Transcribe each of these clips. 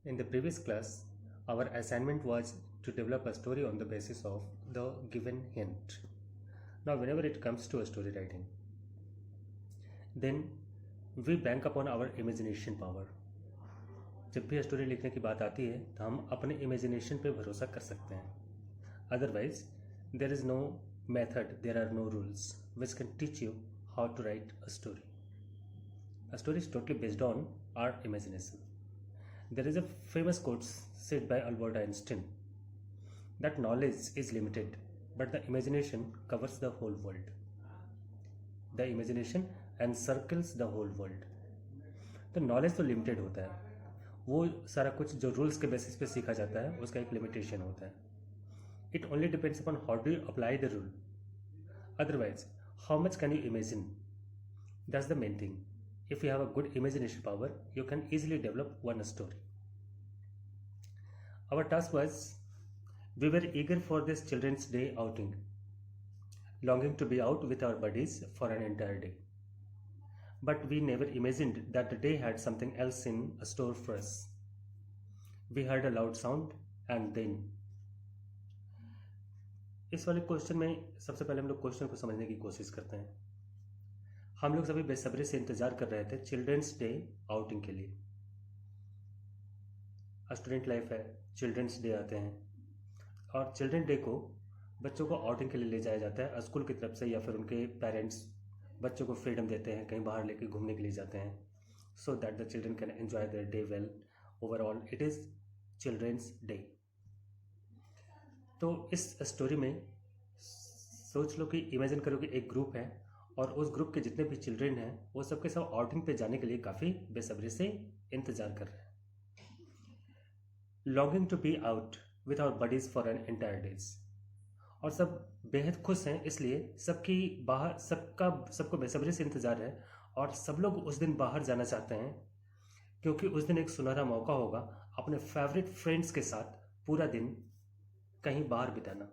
In the previous class, our assignment was to develop a story on the basis of the given hint. Now, whenever it comes to a story writing, then we bank upon our imagination power. जब भी story लिखने की बात आती है तो हम अपने इमेजिनेशन पे भरोसा कर सकते हैं. Otherwise there is no method, there are no rules which can teach you how to write a story. A story is totally based on our imagination. There is a famous quote said by Albert Einstein that knowledge is limited, but the imagination covers the whole world. The imagination encircles the whole world. तो knowledge तो limited होता है, वो सारा कुछ जो rules के basis पे सीखा जाता है उसका एक लिमिटेशन होता है. It only depends upon how do you apply the rule. Otherwise how much can you imagine, that's the main thing. If you have a good imagination power, you can easily develop one story. Our task was, we were eager for this Children's Day outing, longing to be out with our buddies for an entire day. But we never imagined that the day had something else in store for us. We heard a loud sound and then. इस वाले question में सबसे पहले हम लोग question को समझने की कोशिश करते हैं. हम लोग सभी बेसब्री से इंतजार कर रहे थे चिल्ड्रंस डे आउटिंग के लिए. स्टूडेंट लाइफ है, चिल्ड्रंस डे आते हैं और चिल्ड्रन डे को बच्चों को आउटिंग के लिए ले जाया जाता है स्कूल की तरफ से, या फिर उनके पेरेंट्स बच्चों को फ्रीडम देते हैं, कहीं बाहर लेके घूमने के लिए जाते हैं, so that the children can enjoy their day well. Overall it is children's day. तो इस स्टोरी में सोच लो कि इमेजिन करो कि एक ग्रुप है और उस ग्रुप के जितने भी चिल्ड्रन हैं वो सबके सब आउटिंग पे जाने के लिए काफ़ी बेसब्री से इंतज़ार कर रहे हैं. Longing to be out with our buddies for an entire days. और सब बेहद खुश हैं, इसलिए सबकी बाहर सबको बेसब्री से इंतज़ार है और सब लोग उस दिन बाहर जाना चाहते हैं, क्योंकि उस दिन एक सुनहरा मौका होगा अपने फेवरेट फ्रेंड्स के साथ पूरा दिन कहीं बाहर बिताना,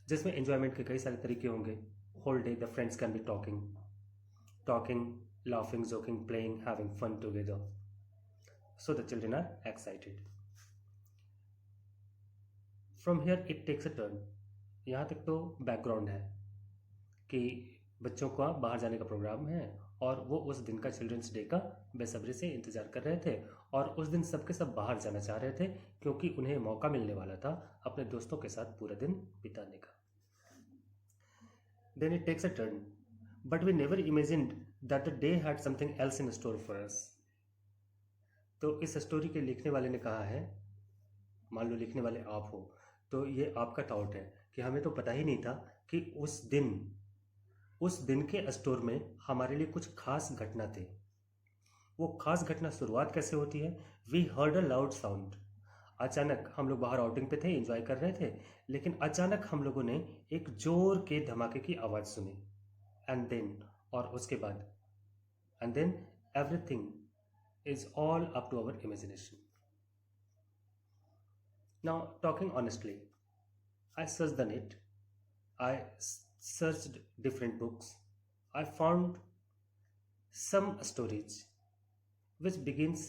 जिसमें एंजॉयमेंट के कई सारे तरीके होंगे. Whole day the friends can be talking, laughing, joking, playing, having fun together. So the children are excited. From here it takes a turn. यहाँ तक तो बैकग्राउंड है कि बच्चों का बाहर जाने का प्रोग्राम है और वो उस दिन का चिल्ड्रंस डे का बेसब्री से इंतज़ार कर रहे थे और उस दिन सबके सब बाहर जाना चाह रहे थे, क्योंकि उन्हें मौका मिलने वाला था अपने दोस्तों के साथ पूरा दिन बिताने का. Then it takes a turn, but we never imagined that the day had something else in store for us. तो इस स्टोरी के लिखने वाले ने कहा है, मान लो लिखने वाले आप हो, तो ये आपका थॉट है कि हमें तो पता ही नहीं था कि उस दिन के स्टोर में हमारे लिए कुछ खास घटना थे. वो खास घटना शुरुआत कैसे होती है? We heard a loud sound. अचानक हम लोग बाहर आउटिंग पे थे, एंजॉय कर रहे थे, लेकिन अचानक हम लोगों ने एक जोर के धमाके की आवाज़ सुनी. एंड देन, और उसके बाद, and then everything is all up to our imagination. Now talking honestly, I search the net, I searched different books, I found some stories which begins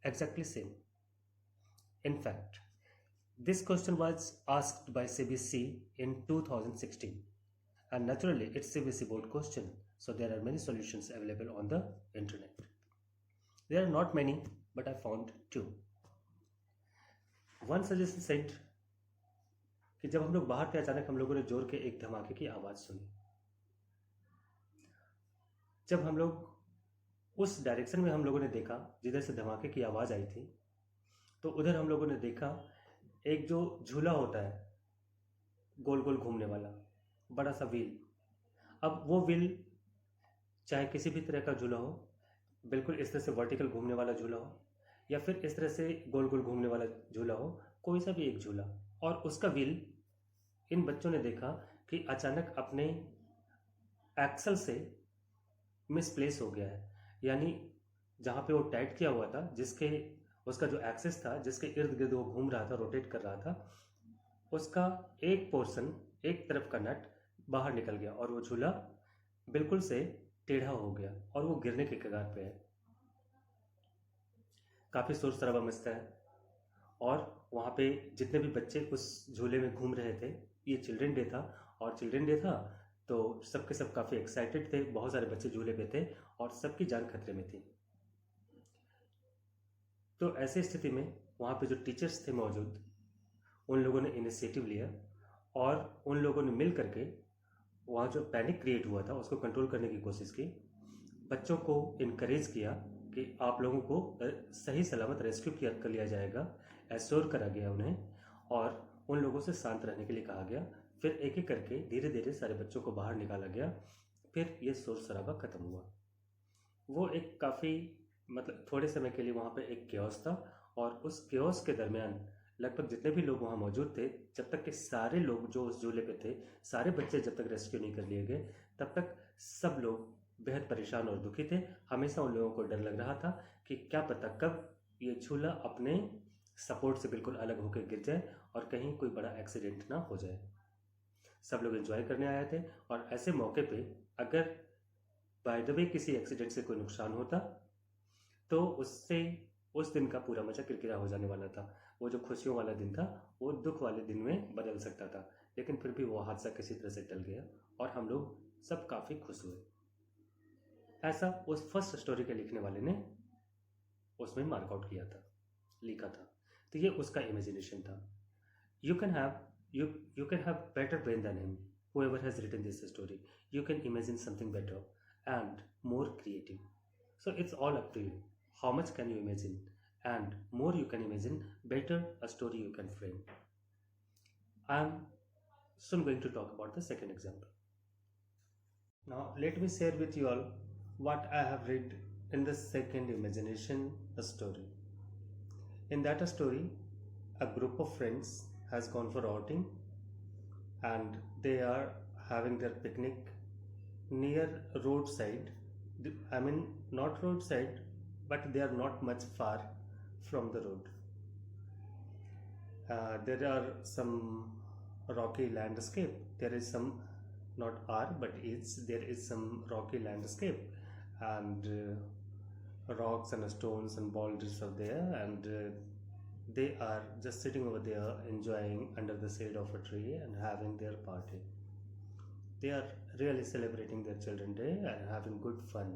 exactly same. In fact, this question was asked by CBC in 2016, and naturally it's CBC board question, so there are many solutions available on the internet. There are not many, but I found two. One suggestion said कि जब हम लोग बाहर थे अचानक हम लोगों ने जोर के एक धमाके की आवाज़ सुनी. जब हम लोग उस डायरेक्शन में हम लोगों ने देखा जिधर से धमाके की आवाज़ आई थी, तो उधर हम लोगों ने देखा एक जो झूला होता है गोल गोल घूमने वाला बड़ा सा व्हील. अब वो व्हील चाहे किसी भी तरह का झूला हो, बिल्कुल इस तरह से वर्टिकल घूमने वाला झूला हो या फिर इस तरह से गोल गोल घूमने वाला झूला हो, कोई सा भी एक झूला, और उसका व्हील इन बच्चों ने देखा कि अचानक अपने एक्सल से मिसप्लेस हो गया है. यानी जहाँ पे वो टाइट किया हुआ था, जिसके उसका जो एक्सिस था, जिसके इर्द गिर्द वो घूम रहा था, रोटेट कर रहा था, उसका एक पोर्शन, एक तरफ का नट बाहर निकल गया और वो झूला बिल्कुल से टेढ़ा हो गया और वो गिरने के कगार पे है. काफ़ी शोर शराबा मचता है। और वहाँ पे जितने भी बच्चे उस झूले में घूम रहे थे, ये चिल्ड्रन डे था, और चिल्ड्रन डे था तो सबके सब काफ़ी एक्साइटेड थे, बहुत सारे बच्चे झूले पे थे और सबकी जान खतरे में थी। तो ऐसी स्थिति में वहाँ पे जो टीचर्स थे मौजूद, उन लोगों ने इनिशिएटिव लिया और उन लोगों ने मिल करके वहाँ जो पैनिक क्रिएट हुआ था उसको कंट्रोल करने की कोशिश की। बच्चों को इनकरेज किया कि आप लोगों को सही सलामत रेस्क्यू किया कर लिया जाएगा, एश्योर करा गया उन्हें, और उन लोगों से शांत रहने के लिए कहा गया। फिर एक एक करके धीरे धीरे सारे बच्चों को बाहर निकाला गया। फिर ये शोर शराबा खत्म हुआ। वो एक काफ़ी मतलब थोड़े समय के लिए वहाँ पे एक केओस था, और उस केओस के दरमियान लगभग जितने भी लोग वहाँ मौजूद थे, जब तक कि सारे लोग जो उस झूले पे थे, सारे बच्चे जब तक रेस्क्यू नहीं कर लिए गए, तब तक सब लोग बेहद परेशान और दुखी थे। हमेशा उन लोगों को डर लग रहा था कि क्या पता कब ये झूला अपने सपोर्ट से बिल्कुल अलग होकर गिर जाए और कहीं कोई बड़ा एक्सीडेंट ना हो जाए। सब लोग एंजॉय करने आए थे, और ऐसे मौके पे अगर बाय द वे किसी एक्सीडेंट से कोई नुकसान होता तो उससे उस दिन का पूरा मजा किरकिरा हो जाने वाला था। वो जो खुशियों वाला दिन था वो दुख वाले दिन में बदल सकता था। लेकिन फिर भी वो हादसा किसी तरह से टल गया और हम लोग सब काफ़ी खुश हुए। ऐसा उस फर्स्ट स्टोरी के लिखने वाले ने उसमें मार्कआउट किया था, लिखा था। तो ये उसका इमेजिनेशन था। You can have you can have better brain than him, whoever has written this story. You can imagine something better and more creative. So it's all up to you. How much can you imagine? And more you can imagine, better a story you can frame. I'm soon going to talk about the second example. Now let me share with you all what I have read in the second imagination story. In that story, a group of friends has gone for outing, and they are having their picnic near roadside. I mean, not roadside, but they are not much far from the road. There are some rocky landscape. There is some, not are, but is there is some rocky landscape, and rocks and stones and boulders are there, and they are just sitting over there enjoying under the shade of a tree and having their party. They are really celebrating their children's day and having good fun.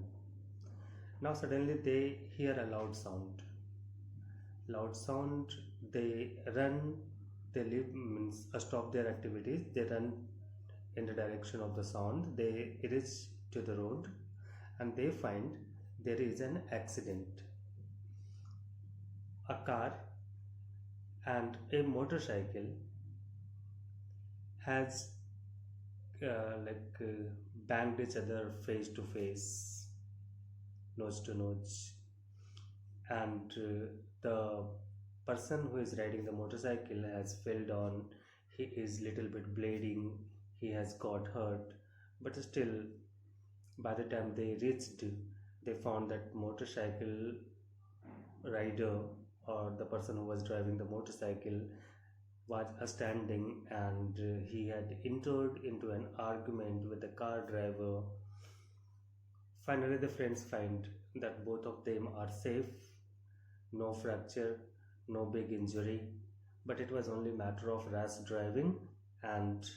Now suddenly they hear a loud sound. Loud sound. They run. They leave, means stop their activities. They run in the direction of the sound. They reach to the road, and they find there is an accident. A car and a motorcycle has banged each other face to face, nose to nose, and the person who is riding the motorcycle has fell down. He is little bit bleeding. He has got hurt, but still, by the time they reached, they found that motorcycle rider, or the person who was driving the motorcycle, was standing, and he had entered into an argument with the car driver. Finally, the friends find that both of them are safe, no fracture, no big injury, but it was only matter of rash driving and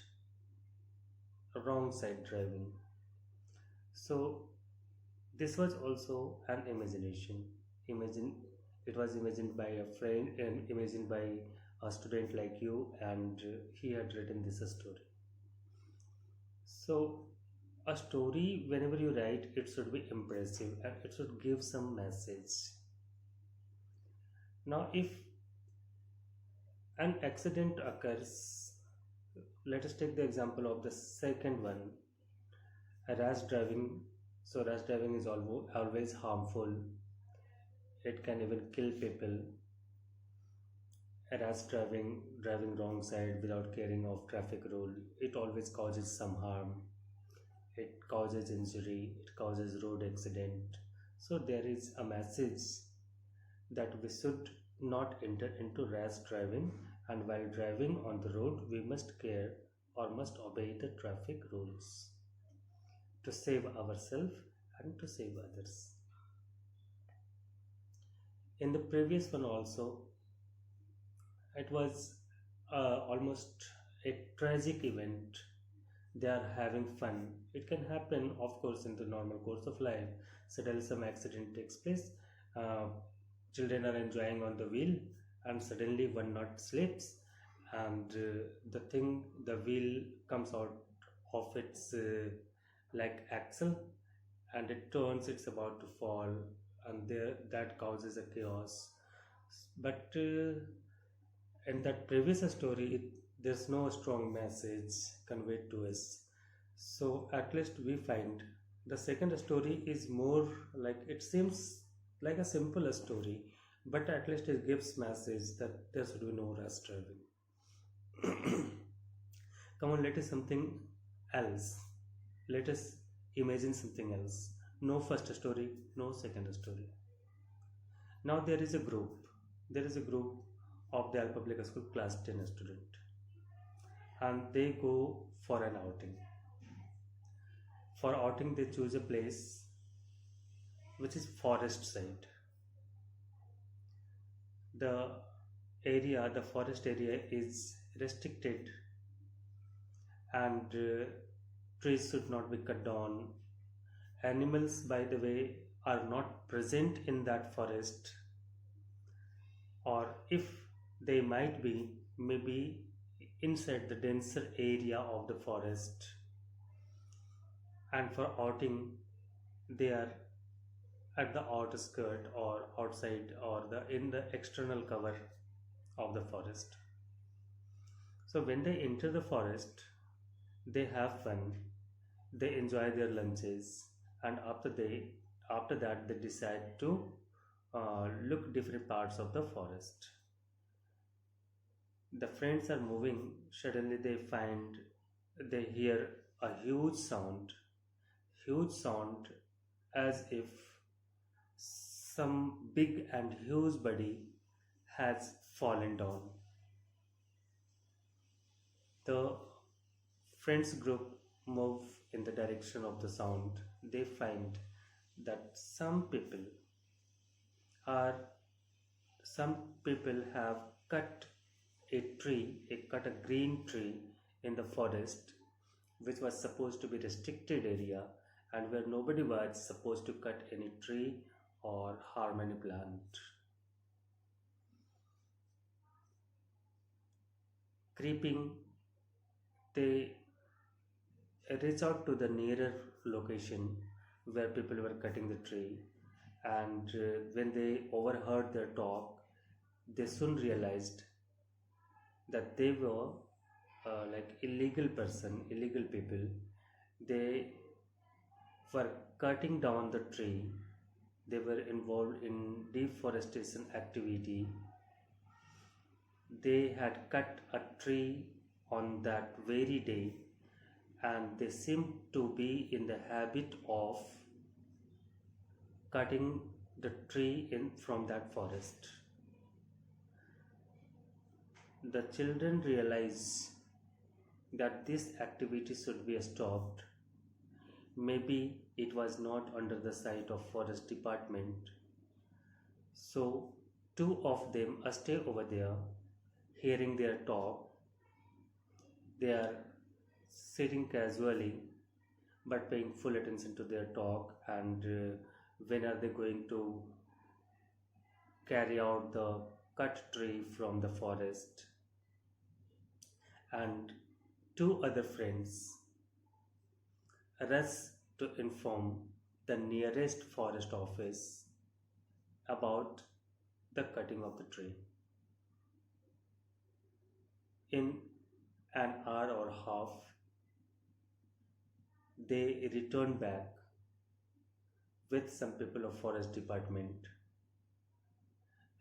wrong side driving. So this was also an imagination. Imagine, it was imagined by a friend and imagined by a student like you, and he had written this story. So a story, whenever you write, it should be impressive and it should give some message. Now if an accident occurs, let us take the example of the second one, a rash driving. So rash driving is always harmful. It can even kill people. A rash driving wrong side without caring of traffic rule, it always causes some harm. It causes injury, it causes road accident. So there is a message that we should not enter into rash driving, and while driving on the road we must care or must obey the traffic rules to save ourselves and to save others. In the previous one also, it was almost a tragic event. They are having fun. It can happen, of course, in the normal course of life. Suddenly some accident takes place. uh, Children are enjoying on the wheel, and suddenly one nut slips, and the wheel comes out of its like axle, and it turns, it's about to fall, and there that causes a chaos. But in that previous story, there's no strong message conveyed to us. So at least we find the second story is more like, it seems like a simple story, but at least it gives message that there should be no rush driving. Come on, let us something else. Let us imagine something else. No first story, no second story. Now there is a group of the Public School class 10 student, and they go for an outing. For outing, they choose a place which is forest side. The the forest area is restricted, and trees should not be cut down. Animals, by the way, are not present in that forest, or if they might be, maybe inside the denser area of the forest. And for outing, they are at the outer skirt or outside, or the in the external cover of the forest. So when they enter the forest, they have fun, they enjoy their lunches, and after that they decide to look different parts of the forest. The friends are moving. Suddenly they hear a huge sound, as if some big and huge body has fallen down. The friends group move in the direction of the sound. They find that are some people have cut cut a green tree in the forest, which was supposed to be restricted area, and where nobody was supposed to cut any tree or harm any plant. Creeping, they reach out to the nearer location where people were cutting the tree, and when they overheard their talk, they soon realized that they were like illegal people. They were cutting down the tree. They were involved in deforestation activity. They had cut a tree on that very day, and they seemed to be in the habit of cutting the tree in from that forest. The children realize that this activity should be stopped. Maybe it was not under the sight of forest department. So two of them stay over there, hearing their talk. They are sitting casually but paying full attention to their talk, and when are they going to carry out the cut tree from the forest. And two other friends rush to inform the nearest forest office about the cutting of the tree. In an hour or half, they return back with some people of forest department,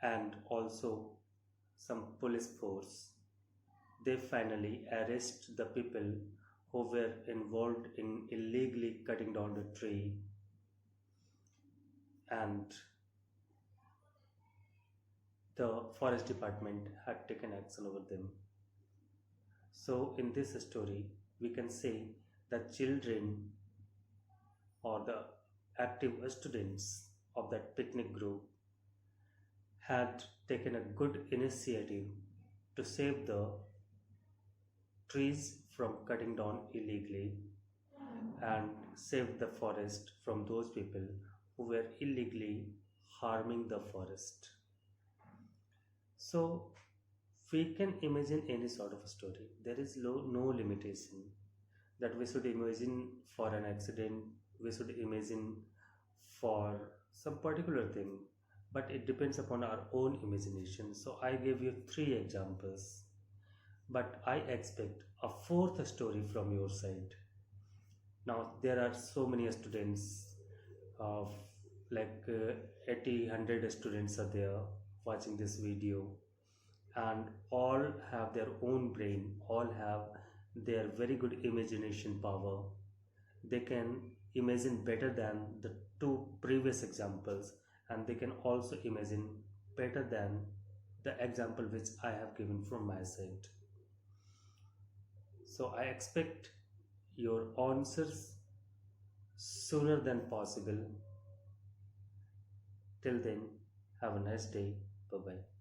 and also some police force. They finally arrest the people who were involved in illegally cutting down the tree, and the forest department had taken action over them. So, in this story, we can say that children, or the active students of that picnic group, had taken a good initiative to save the trees from cutting down illegally and save the forest from those people who were illegally harming the forest. So we can imagine any sort of a story. There is no limitation that we should imagine for an accident, we should imagine for some particular thing, but it depends upon our own imagination. So I gave you three examples, but I expect a fourth story from your side. Now there are so many students of like 80 100 students are there watching this video, and all have their own brain, all have their very good imagination power. They can imagine better than the two previous examples, and they can also imagine better than the example which I have given from my side. So I expect your answers sooner than possible. Till then, have a nice day. Bye bye.